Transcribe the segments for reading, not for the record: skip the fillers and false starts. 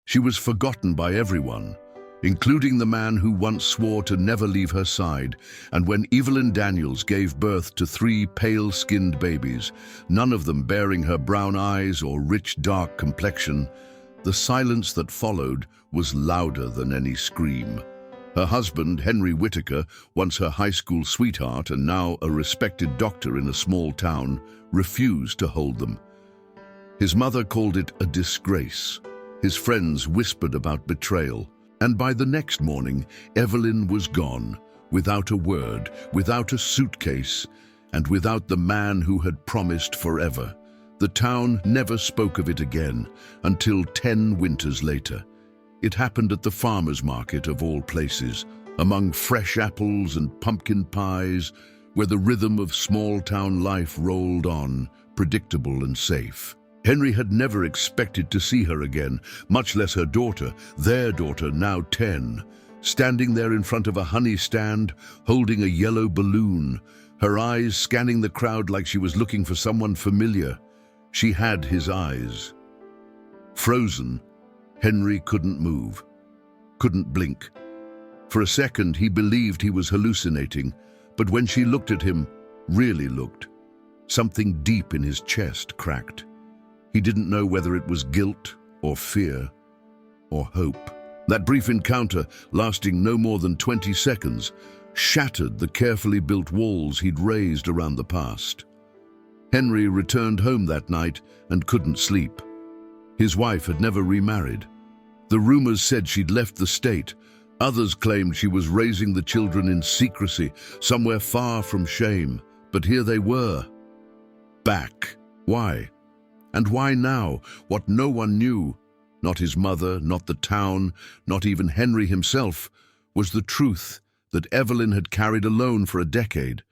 She was forgotten by everyone, including the man who once swore to never leave her side. And when Evelyn Daniels gave birth to 3 pale-skinned babies, none of them bearing her brown eyes or rich dark complexion, the silence that followed was louder than any scream. Her husband, Henry Whitaker, once her high school sweetheart and now a respected doctor in a small town, refused to hold them. His mother called it a disgrace. His friends whispered about betrayal. And by the next morning, Evelyn was gone, without a word, without a suitcase, and without the man who had promised forever. The town never spoke of it again until 10 winters later. It happened at the farmer's market of all places, among fresh apples and pumpkin pies, where the rhythm of small-town life rolled on, predictable and safe. Henry had never expected to see her again, much less her daughter, their daughter, now 10, standing there in front of a honey stand, holding a yellow balloon, her eyes scanning the crowd like she was looking for someone familiar. She had his eyes. Frozen, Henry couldn't move, couldn't blink. For a second, he believed he was hallucinating, but when she looked at him, really looked, something deep in his chest cracked. He didn't know whether it was guilt or fear or hope. That brief encounter, lasting no more than 20 seconds, shattered the carefully built walls he'd raised around the past. Henry returned home that night and couldn't sleep. His wife had never remarried. The rumors said she'd left the state. Others claimed she was raising the children in secrecy, somewhere far from shame. But here they were, back. Why? And why now? What no one knew, not his mother, not the town, not even Henry himself, was the truth that Evelyn had carried alone for a decade.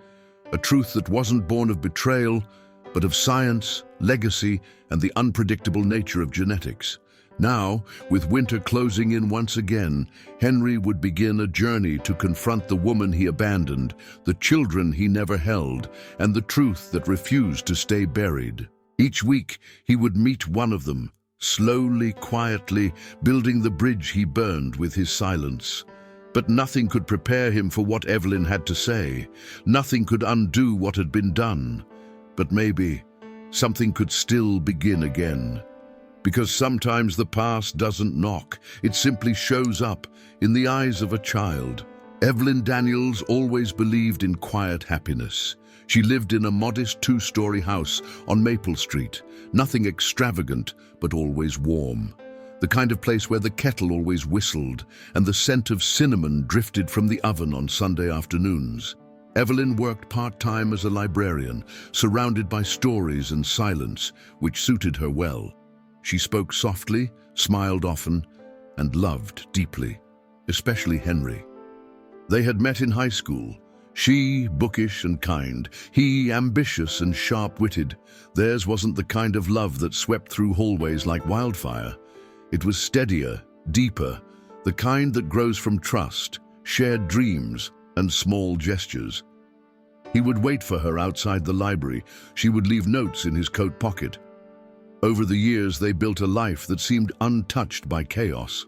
A truth that wasn't born of betrayal, but of science, legacy, and the unpredictable nature of genetics. Now, with winter closing in once again, Henry would begin a journey to confront the woman he abandoned, the children he never held, and the truth that refused to stay buried. Each week, he would meet one of them, slowly, quietly, building the bridge he burned with his silence. But nothing could prepare him for what Evelyn had to say. Nothing could undo what had been done. But maybe something could still begin again. Because sometimes the past doesn't knock, it simply shows up in the eyes of a child. Evelyn Daniels always believed in quiet happiness. She lived in a modest 2-story house on Maple Street, nothing extravagant, but always warm. The kind of place where the kettle always whistled and the scent of cinnamon drifted from the oven on Sunday afternoons. Evelyn worked part-time as a librarian, surrounded by stories and silence, which suited her well. She spoke softly, smiled often, and loved deeply, especially Henry. They had met in high school. She, bookish and kind, he, ambitious and sharp-witted. Theirs wasn't the kind of love that swept through hallways like wildfire. It was steadier, deeper, the kind that grows from trust, shared dreams, and small gestures. He would wait for her outside the library. She would leave notes in his coat pocket. Over the years, they built a life that seemed untouched by chaos.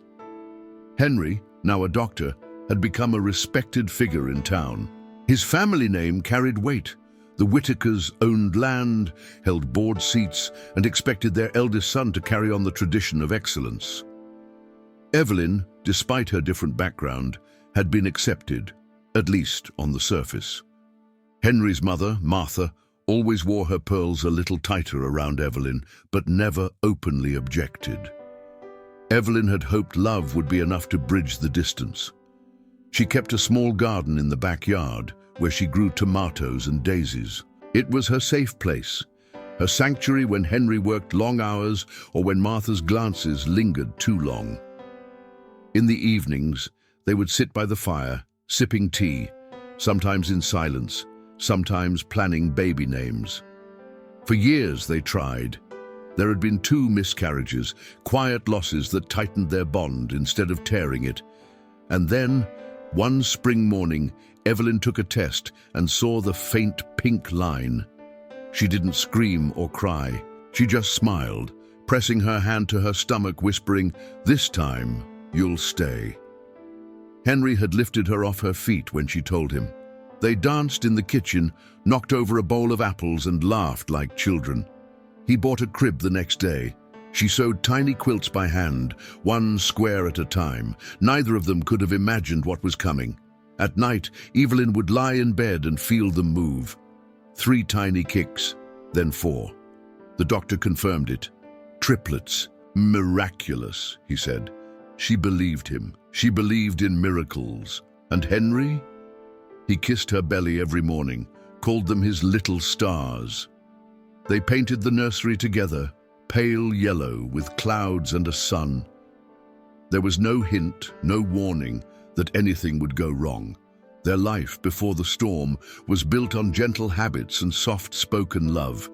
Henry, now a doctor, had become a respected figure in town. His family name carried weight. The Whitakers owned land, held board seats, and expected their eldest son to carry on the tradition of excellence. Evelyn, despite her different background, had been accepted, at least on the surface. Henry's mother, Martha, always wore her pearls a little tighter around Evelyn, but never openly objected. Evelyn had hoped love would be enough to bridge the distance. She kept a small garden in the backyard where she grew tomatoes and daisies. It was her safe place, her sanctuary when Henry worked long hours or when Martha's glances lingered too long. In the evenings, they would sit by the fire, sipping tea, sometimes in silence, sometimes planning baby names. For years they tried. There had been 2 miscarriages, quiet losses that tightened their bond instead of tearing it. And then, one spring morning, Evelyn took a test and saw the faint pink line. She didn't scream or cry. She just smiled, pressing her hand to her stomach, whispering, "This time, you'll stay." Henry had lifted her off her feet when she told him. They danced in the kitchen, knocked over a bowl of apples, and laughed like children. He bought a crib the next day. She sewed tiny quilts by hand, one square at a time. Neither of them could have imagined what was coming. At night, Evelyn would lie in bed and feel them move. 3 tiny kicks, then 4. The doctor confirmed it. Triplets. Miraculous, he said. She believed him. She believed in miracles. And Henry? He kissed her belly every morning, called them his little stars. They painted the nursery together, pale yellow with clouds and a sun. There was no hint, no warning that anything would go wrong. Their life before the storm was built on gentle habits and soft-spoken love,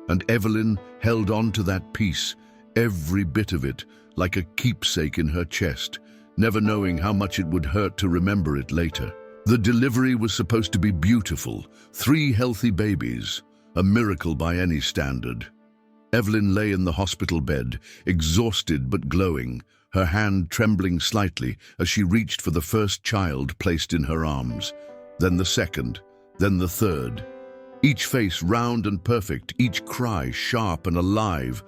and Evelyn held on to that peace, every bit of it, like a keepsake in her chest, never knowing how much it would hurt to remember it later. The delivery was supposed to be beautiful, 3 healthy babies, a miracle by any standard. Evelyn lay in the hospital bed, exhausted but glowing, her hand trembling slightly as she reached for the first child placed in her arms, then the second, then the third. Each face round and perfect, each cry sharp and alive.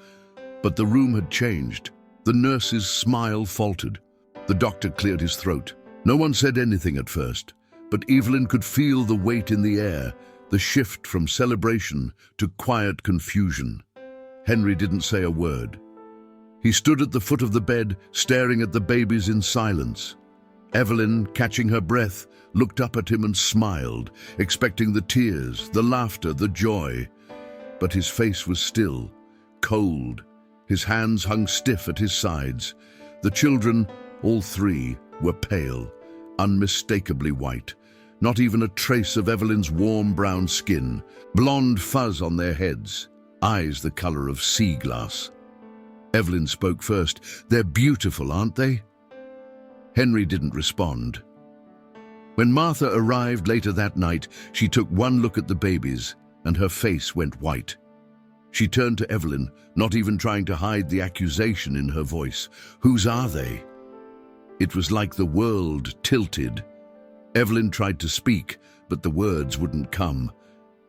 But the room had changed. The nurse's smile faltered. The doctor cleared his throat. No one said anything at first, but Evelyn could feel the weight in the air, the shift from celebration to quiet confusion. Henry didn't say a word. He stood at the foot of the bed, staring at the babies in silence. Evelyn, catching her breath, looked up at him and smiled, expecting the tears, the laughter, the joy. But his face was still, cold. His hands hung stiff at his sides. The children, all 3, were pale, unmistakably white. Not even a trace of Evelyn's warm brown skin, blonde fuzz on their heads, eyes the color of sea glass. Evelyn spoke first. "They're beautiful, aren't they?" Henry didn't respond. When Martha arrived later that night, she took one look at the babies, and her face went white. She turned to Evelyn, not even trying to hide the accusation in her voice. "Whose are they?" It was like the world tilted. Evelyn tried to speak, but the words wouldn't come.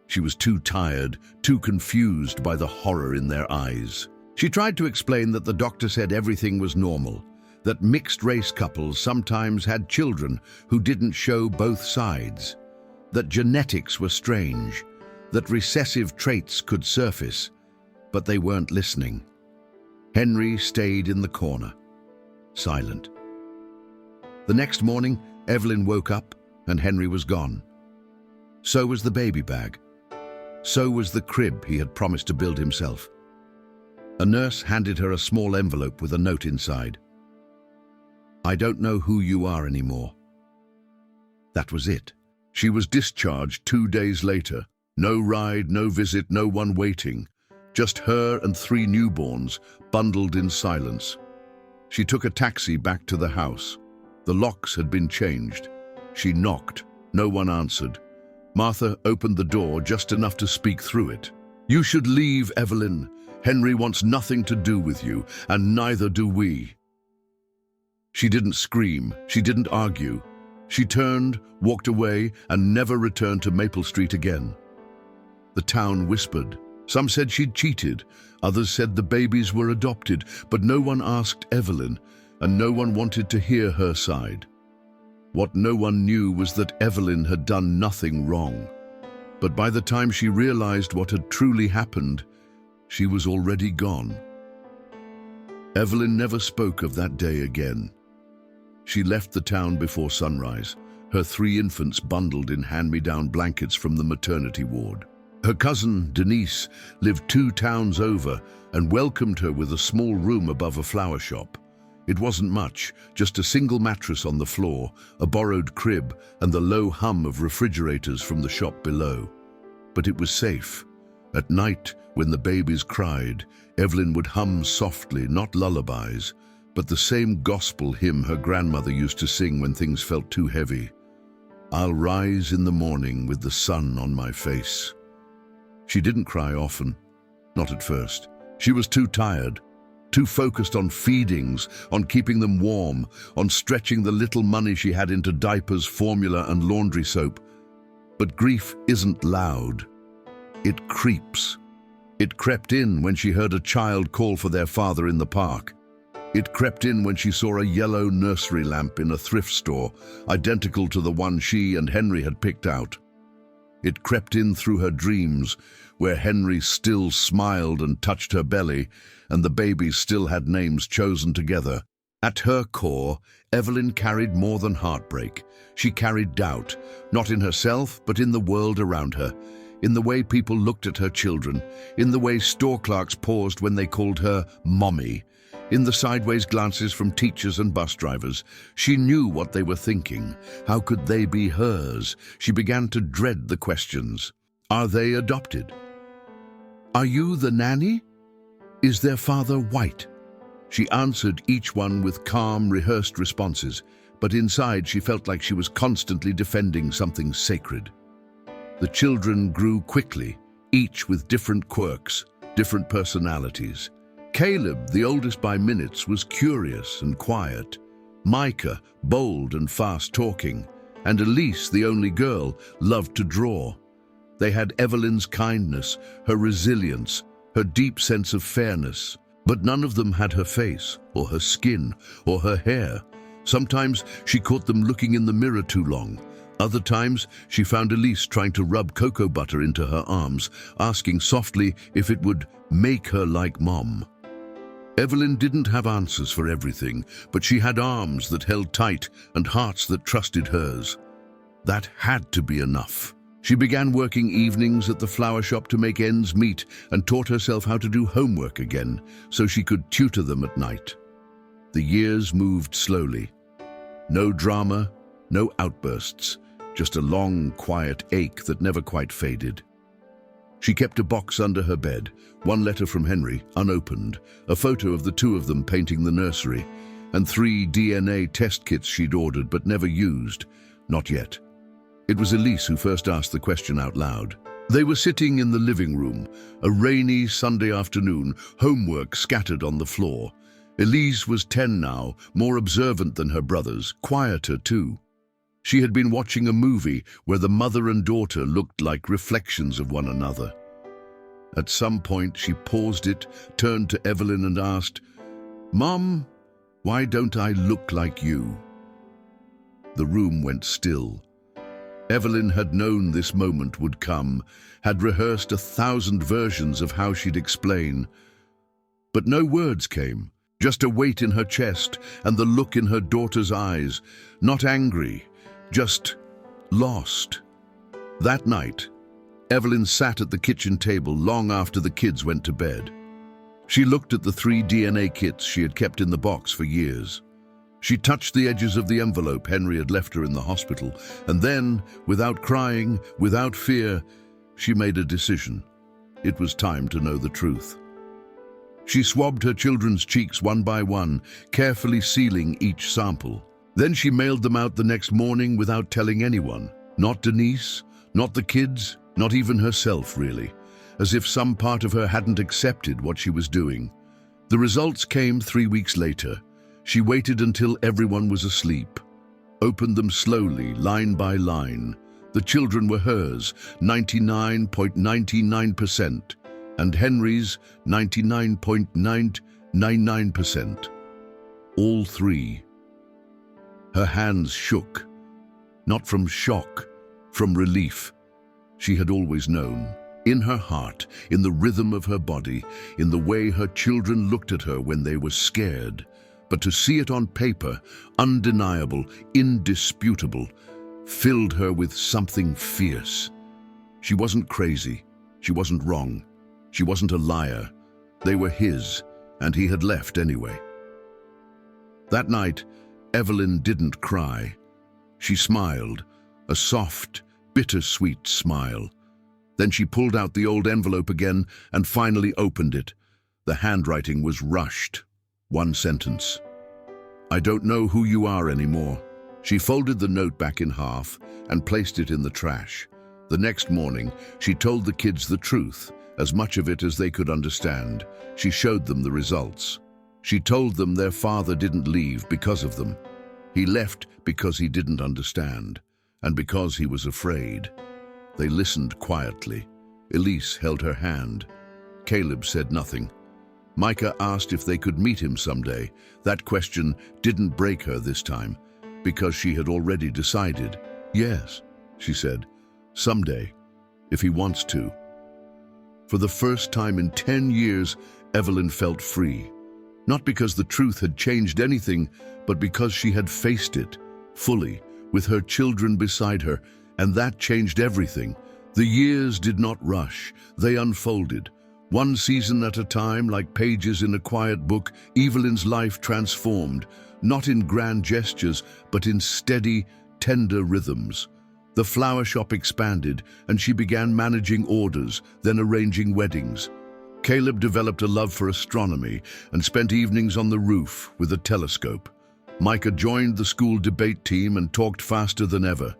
She was too tired, too confused by the horror in their eyes. She tried to explain that the doctor said everything was normal, that mixed-race couples sometimes had children who didn't show both sides, that genetics were strange, that recessive traits could surface, but they weren't listening. Henry stayed in the corner, silent. The next morning, Evelyn woke up and Henry was gone. So was the baby bag. So was the crib he had promised to build himself. A nurse handed her a small envelope with a note inside. "I don't know who you are anymore." That was it. She was discharged 2 days later. No ride, no visit, no one waiting. Just her and 3 newborns, bundled in silence. She took a taxi back to the house. The locks had been changed. She knocked. No one answered. Martha opened the door just enough to speak through it. "You should leave, Evelyn. Henry wants nothing to do with you, and neither do we." She didn't scream. She didn't argue. She turned, walked away, and never returned to Maple Street again. The town whispered. Some said she'd cheated. Others said the babies were adopted, but no one asked Evelyn, and no one wanted to hear her side. What no one knew was that Evelyn had done nothing wrong. But by the time she realized what had truly happened, she was already gone. Evelyn never spoke of that day again. She left the town before sunrise, her 3 infants bundled in hand-me-down blankets from the maternity ward. Her cousin, Denise, lived 2 towns over and welcomed her with a small room above a flower shop. It wasn't much, just a single mattress on the floor, a borrowed crib, and the low hum of refrigerators from the shop below. But it was safe. At night, when the babies cried, Evelyn would hum softly, not lullabies, but the same gospel hymn her grandmother used to sing when things felt too heavy. "I'll rise in the morning with the sun on my face." She didn't cry often, not at first. She was too tired. too focused on feedings, on keeping them warm, on stretching the little money she had into diapers, formula, and laundry soap. But grief isn't loud. It creeps. It crept in when she heard a child call for their father in the park. It crept in when she saw a yellow nursery lamp in a thrift store, identical to the one she and Henry had picked out. It crept in through her dreams, where Henry still smiled and touched her belly, and the babies still had names chosen together. At her core, Evelyn carried more than heartbreak. She carried doubt, not in herself, but in the world around her, in the way people looked at her children, in the way store clerks paused when they called her Mommy, in the sideways glances from teachers and bus drivers. She knew what they were thinking. How could they be hers? She began to dread the questions. Are they adopted? Are you the nanny? Is their father white? She answered each one with calm, rehearsed responses, but inside she felt like she was constantly defending something sacred. The children grew quickly, each with different quirks, different personalities. Caleb, the oldest by minutes, was curious and quiet. Micah, bold and fast-talking. And Elise, the only girl, loved to draw. They had Evelyn's kindness, her resilience, her deep sense of fairness. But none of them had her face, or her skin, or her hair. Sometimes she caught them looking in the mirror too long. Other times, she found Elise trying to rub cocoa butter into her arms, asking softly if it would make her like Mom. Evelyn didn't have answers for everything, but she had arms that held tight and hearts that trusted hers. That had to be enough. She began working evenings at the flower shop to make ends meet and taught herself how to do homework again so she could tutor them at night. The years moved slowly. No drama, no outbursts, just a long, quiet ache that never quite faded. She kept a box under her bed, one letter from Henry, unopened, a photo of the two of them painting the nursery, and 3 DNA test kits she'd ordered but never used, not yet. It was Elise who first asked the question out loud. They were sitting in the living room, a rainy Sunday afternoon, homework scattered on the floor. Elise was 10 now, more observant than her brothers, quieter too. She had been watching a movie where the mother and daughter looked like reflections of one another. At some point, she paused it, turned to Evelyn and asked, "Mom, why don't I look like you?" The room went still. Evelyn had known this moment would come, had rehearsed 1,000 versions of how she'd explain. But no words came, just a weight in her chest and the look in her daughter's eyes, not angry, just lost. That night, Evelyn sat at the kitchen table long after the kids went to bed. She looked at the 3 DNA kits she had kept in the box for years. She touched the edges of the envelope Henry had left her in the hospital, and then, without crying, without fear, she made a decision. It was time to know the truth. She swabbed her children's cheeks one by one, carefully sealing each sample. Then she mailed them out the next morning without telling anyone. Not Denise, not the kids, not even herself, really. As if some part of her hadn't accepted what she was doing. The results came 3 weeks later. She waited until everyone was asleep. Opened them slowly, line by line. The children were hers, 99.99%, and Henry's 99.999%. All 3. Her hands shook, not from shock, from relief. She had always known, in her heart, in the rhythm of her body, in the way her children looked at her when they were scared. But to see it on paper, undeniable, indisputable, filled her with something fierce. She wasn't crazy. She wasn't wrong. She wasn't a liar. They were his, and he had left anyway. That night, Evelyn didn't cry. She smiled, a soft, bittersweet smile. Then she pulled out the old envelope again and finally opened it. The handwriting was rushed. 1 sentence. "I don't know who you are anymore." She folded the note back in half and placed it in the trash. The next morning, she told the kids the truth, as much of it as they could understand. She showed them the results. She told them their father didn't leave because of them. He left because he didn't understand, and because he was afraid. They listened quietly. Elise held her hand. Caleb said nothing. Micah asked if they could meet him someday. That question didn't break her this time, because she had already decided. Yes, she said, someday, if he wants to. For the first time in 10 years, Evelyn felt free. Not because the truth had changed anything, but because she had faced it, fully, with her children beside her, and that changed everything. The years did not rush, they unfolded. One season at a time, like pages in a quiet book, Evelyn's life transformed, not in grand gestures, but in steady, tender rhythms. The flower shop expanded, and she began managing orders, then arranging weddings. Caleb developed a love for astronomy and spent evenings on the roof with a telescope. Micah joined the school debate team and talked faster than ever.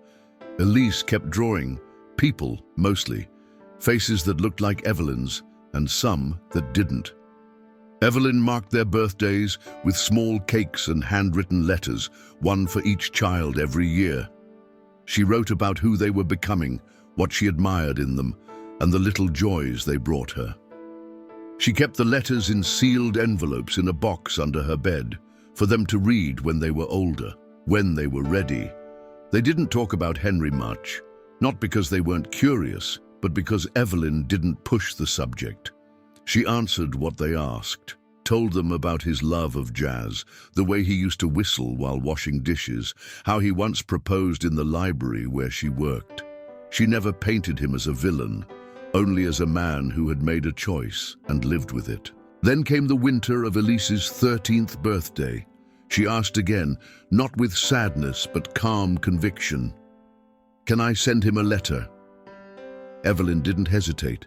Elise kept drawing, people mostly, faces that looked like Evelyn's, and some that didn't. Evelyn marked their birthdays with small cakes and handwritten letters, one for each child every year. She wrote about who they were becoming, what she admired in them, and the little joys they brought her. She kept the letters in sealed envelopes in a box under her bed, for them to read when they were older, when they were ready. They didn't talk about Henry much, not because they weren't curious, but because Evelyn didn't push the subject. She answered what they asked, told them about his love of jazz, the way he used to whistle while washing dishes, how he once proposed in the library where she worked. She never painted him as a villain, only as a man who had made a choice and lived with it. Then came the winter of Elise's 13th birthday. She asked again, not with sadness but calm conviction, "Can I send him a letter?" Evelyn didn't hesitate.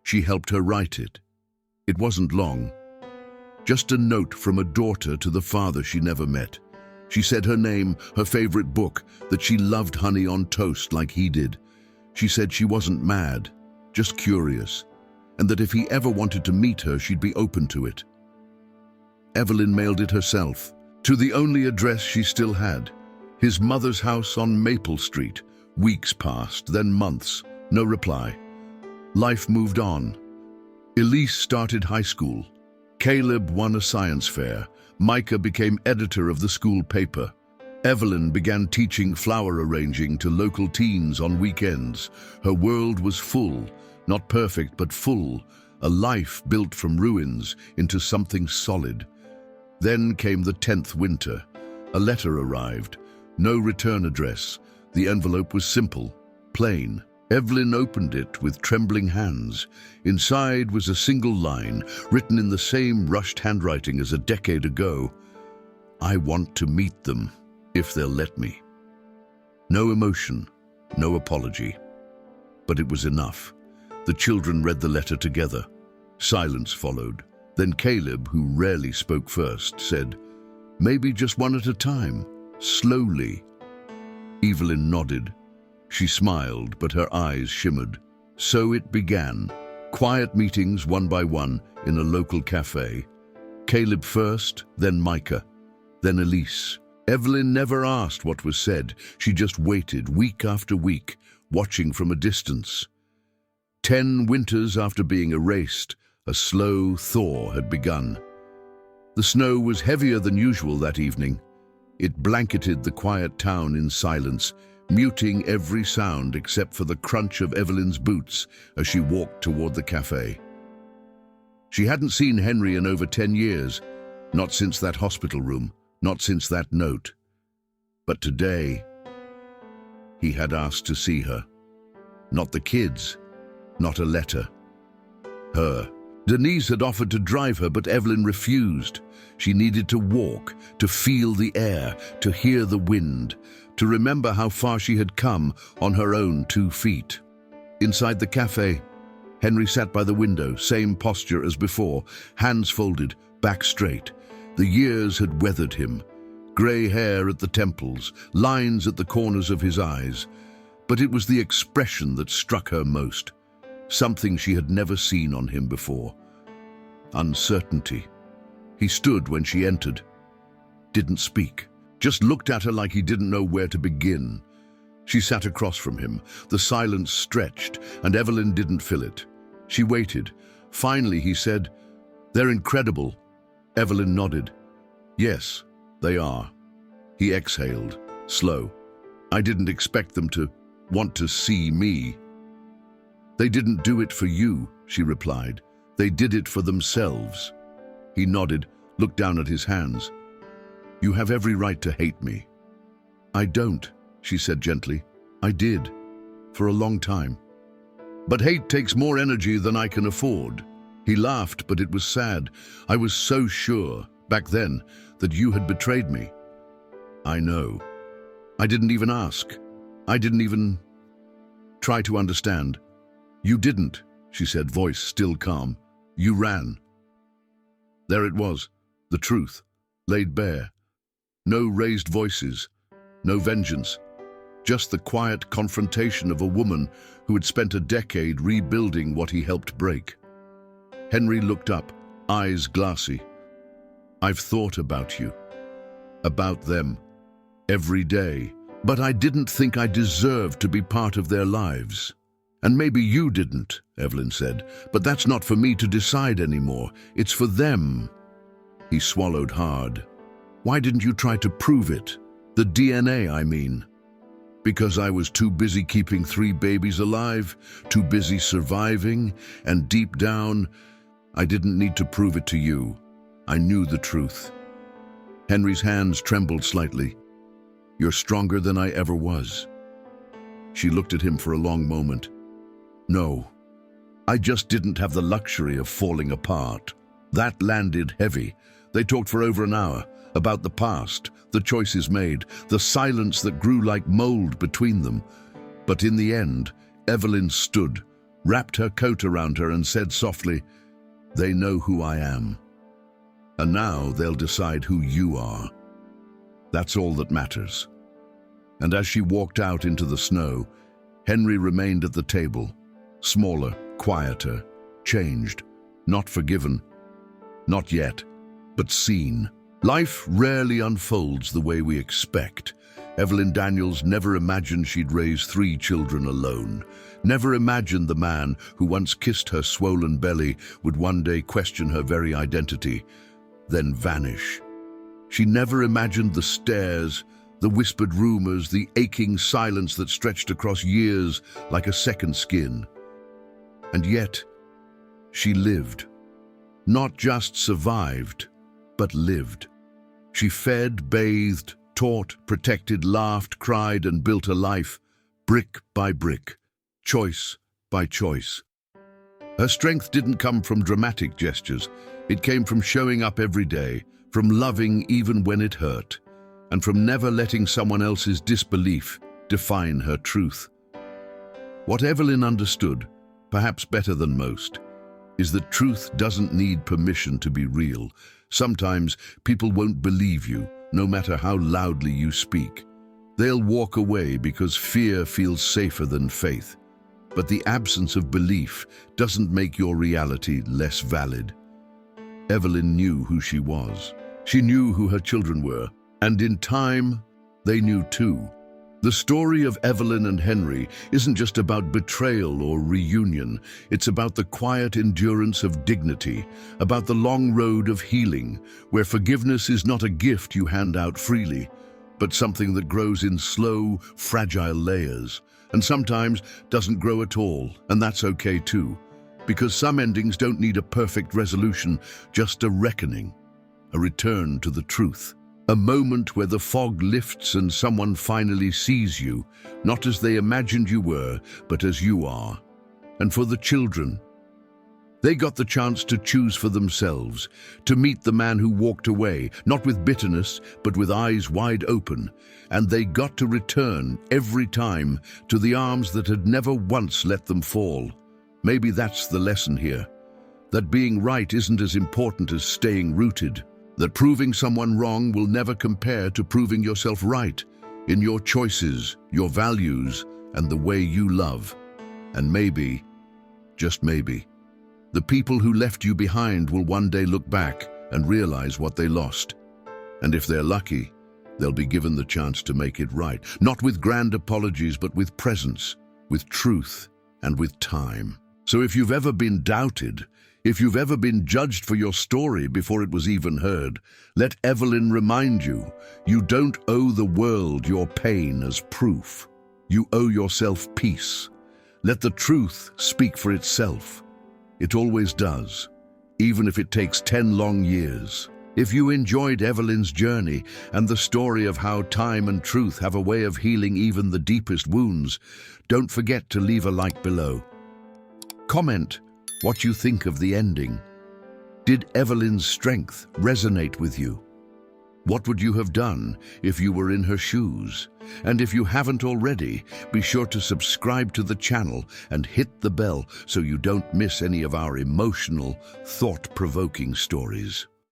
She helped her write it. It wasn't long. Just a note from a daughter to the father she never met. She said her name, her favorite book, that she loved honey on toast like he did. She said she wasn't mad, just curious, and that if he ever wanted to meet her, she'd be open to it. Evelyn mailed it herself, to the only address she still had, his mother's house on Maple Street. Weeks passed, then months, no reply. Life moved on. Elise started high school. Caleb won a science fair. Micah became editor of the school paper. Evelyn began teaching flower arranging to local teens on weekends. Her world was full, not perfect but full, a life built from ruins into something solid. Then came the 10th winter. A letter arrived. No return address. The envelope was simple, plain. Evelyn opened it with trembling hands. Inside was a single line, written in the same rushed handwriting as a decade ago. "I want to meet them, if they'll let me." No emotion, no apology. But it was enough. The children read the letter together. Silence followed. Then Caleb, who rarely spoke first, said, "Maybe just one at a time, slowly." Evelyn nodded. She smiled, but her eyes shimmered. So it began. Quiet meetings, one by one, in a local cafe. Caleb first, then Micah, then Elise. Evelyn never asked what was said. She just waited, week after week, watching from a distance. 10 winters after being erased, a slow thaw had begun. The snow was heavier than usual that evening. It blanketed the quiet town in silence, muting every sound except for the crunch of Evelyn's boots as she walked toward the cafe. She hadn't seen Henry in over 10 years, not since that hospital room, not since that note. But today, he had asked to see her. Not the kids, not a letter. Her. Denise had offered to drive her, but Evelyn refused. She needed to walk, to feel the air, to hear the wind, to remember how far she had come on her own 2 feet. Inside the cafe, Henry sat by the window, same posture as before, hands folded, back straight. The years had weathered him. Grey hair at the temples, lines at the corners of his eyes. But it was the expression that struck her most, something she had never seen on him before. Uncertainty. He stood when she entered, didn't speak, just looked at her like he didn't know where to begin. She sat across from him. The silence stretched, and Evelyn didn't fill it. She waited. Finally, he said, "They're incredible." Evelyn nodded. "Yes, they are." He exhaled, slow. "I didn't expect them to want to see me." "They didn't do it for you," she replied. "They did it for themselves." He nodded, looked down at his hands. "You have every right to hate me." "I don't," she said gently. "I did, for a long time. But hate takes more energy than I can afford." He laughed, but it was sad. "I was so sure, back then, that you had betrayed me." "I know. I didn't even ask. I didn't even try to understand." "You didn't," she said, voice still calm. "You ran." There it was, the truth, laid bare. No raised voices, no vengeance. Just the quiet confrontation of a woman who had spent a decade rebuilding what he helped break. Henry looked up, eyes glassy. "I've thought about you, about them, every day, but I didn't think I deserved to be part of their lives." "And maybe you didn't," Evelyn said, "but that's not for me to decide anymore. It's for them." He swallowed hard. "Why didn't you try to prove it? The DNA, I mean." "Because I was too busy keeping 3 babies alive, too busy surviving, and deep down, I didn't need to prove it to you. I knew the truth." Henry's hands trembled slightly. "You're stronger than I ever was." She looked at him for a long moment. "No, I just didn't have the luxury of falling apart." That landed heavy. They talked for over an hour, about the past, the choices made, the silence that grew like mold between them. But in the end, Evelyn stood, wrapped her coat around her and said softly, "They know who I am. And now they'll decide who you are. That's all that matters." And as she walked out into the snow, Henry remained at the table, smaller, quieter, changed, not forgiven, not yet, but seen. Life rarely unfolds the way we expect. Evelyn Daniels never imagined she'd raise 3 children alone. Never imagined the man who once kissed her swollen belly would one day question her very identity, then vanish. She never imagined the stares, the whispered rumors, the aching silence that stretched across years like a second skin. And yet, she lived. Not just survived, but lived. She fed, bathed, taught, protected, laughed, cried, and built a life, brick by brick, choice by choice. Her strength didn't come from dramatic gestures. It came from showing up every day, from loving even when it hurt, and from never letting someone else's disbelief define her truth. What Evelyn understood, perhaps better than most, is that truth doesn't need permission to be real. Sometimes people won't believe you, no matter how loudly you speak. They'll walk away because fear feels safer than faith. But the absence of belief doesn't make your reality less valid. Evelyn knew who she was. She knew who her children were, and in time, they knew too. The story of Evelyn and Henry isn't just about betrayal or reunion. It's about the quiet endurance of dignity, about the long road of healing, where forgiveness is not a gift you hand out freely, but something that grows in slow, fragile layers, and sometimes doesn't grow at all, and that's okay too, because some endings don't need a perfect resolution, just a reckoning, a return to the truth. A moment where the fog lifts and someone finally sees you, not as they imagined you were, but as you are. And for the children, they got the chance to choose for themselves, to meet the man who walked away, not with bitterness, but with eyes wide open. And they got to return, every time, to the arms that had never once let them fall. Maybe that's the lesson here, that being right isn't as important as staying rooted. That proving someone wrong will never compare to proving yourself right in your choices, your values, and the way you love. And maybe, just maybe, the people who left you behind will one day look back and realize what they lost. And if they're lucky, they'll be given the chance to make it right, not with grand apologies, but with presence, with truth, and with time. So if you've ever been doubted, if you've ever been judged for your story before it was even heard, let Evelyn remind you, you don't owe the world your pain as proof. You owe yourself peace. Let the truth speak for itself. It always does, even if it takes 10 long years. If you enjoyed Evelyn's journey and the story of how time and truth have a way of healing even the deepest wounds, don't forget to leave a like below. Comment what you think of the ending. Did Evelyn's strength resonate with you? What would you have done if you were in her shoes? And if you haven't already, be sure to subscribe to the channel and hit the bell so you don't miss any of our emotional, thought-provoking stories.